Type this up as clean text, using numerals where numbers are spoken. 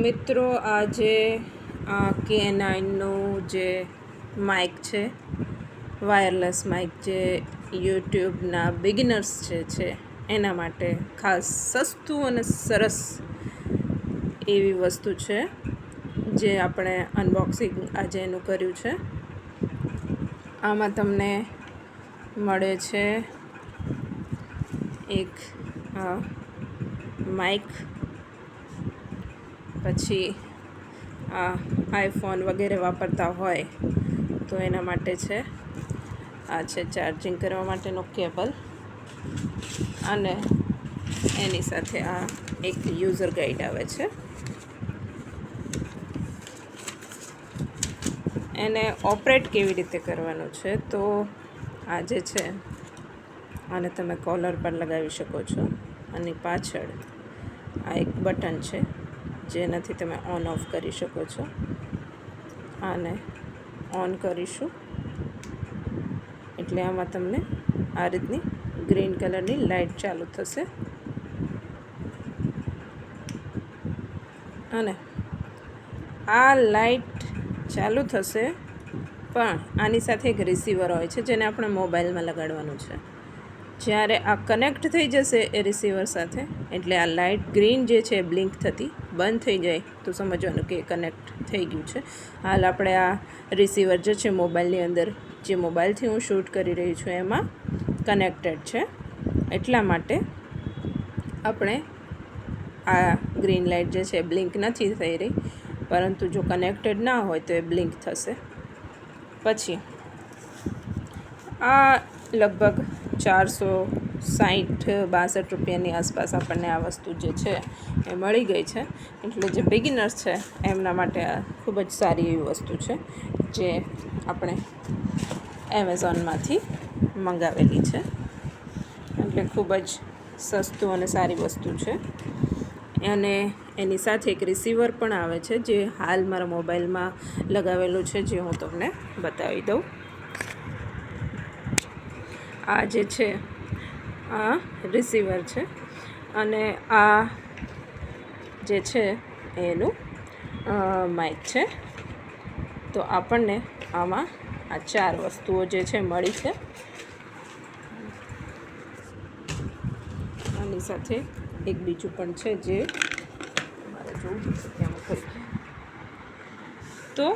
મિત્રો, આજે આ K9નું જે માઇક છે, વાયરલેસ માઇક, જે યુટ્યુબના બિગિનર્સ છે એના માટે ખાસ સસ્તું અને સરસ એવી વસ્તુ છે જે આપણે અનબોક્સિંગ આજે એનું કર્યું છે. આમાં તમને મળે છે એક માઇક, પછી આ આઈફોન વગેરે વાપરતા હોય તો એના માટે છે. આ છે ચાર્જિંગ કરવા માટેનો કેબલ, અને એની સાથે આ એક યુઝર ગાઈડ આવે છે. એને ઓપરેટ કેવી રીતે કરવાનું છે, તો આ જે છે આને તમે કોલર પર લગાવી શકો છો. અને પાછળ આ એક બટન છે જેનાથી તમે ઓન ઓફ કરી શકો છો. આને ઓન કરીશું એટલે આમાં તમને આ રીતની ગ્રીન કલરની લાઇટ ચાલુ થશે. અને આ લાઇટ ચાલુ થશે, પણ આની સાથે એક રિસીવર હોય છે જેને આપણે મોબાઈલમાં લગાડવાનું છે. જ્યારે આ કનેક્ટ થઈ જશે એ રિસીવર સાથે, એટલે આ લાઇટ ગ્રીન જે છે બ્લિંક થતી બંધ થઈ જાય તો સમજવાનું કે કનેક્ટ થઈ ગયું છે. હાલ આપણે આ રિસીવર જે છે મોબાઈલની અંદર, જે મોબાઈલથી હું શૂટ કરી રહી છું એમાં કનેક્ટેડ છે. એટલા માટે આપણે આ ગ્રીન લાઇટ જે છે બ્લિંક નથી થઈ રહી, પરંતુ જો કનેક્ટેડ ના હોય તો એ બ્લિંક થશે. પછી આ લગભગ 460-62 રૂપિયાની આસપાસ આપણને આ વસ્તુ જે છે એ મળી ગઈ છે. એટલે જે બિગિનર્સ છે એમના માટે આ ખૂબ જ સારી એવી વસ્તુ છે જે આપણે એમેઝોનમાંથી મંગાવેલી છે. એટલે ખૂબ જ સસ્તું અને સારી વસ્તુ છે. અને એની સાથે એક રિસીવર પણ આવે છે જે હાલ મારા મોબાઈલમાં લગાવેલું છે, જે હું તમને બતાવી દઉં. આ જે છે આ રિસીવર છે, અને આ જે છે એનું માઇક છે. તો આપણને આમાં આ 4 વસ્તુઓ જે છે મળી છે. આની સાથે એક બીજું પણ છે જે મારે જોવું પડશે ક્યાં મૂકી. તો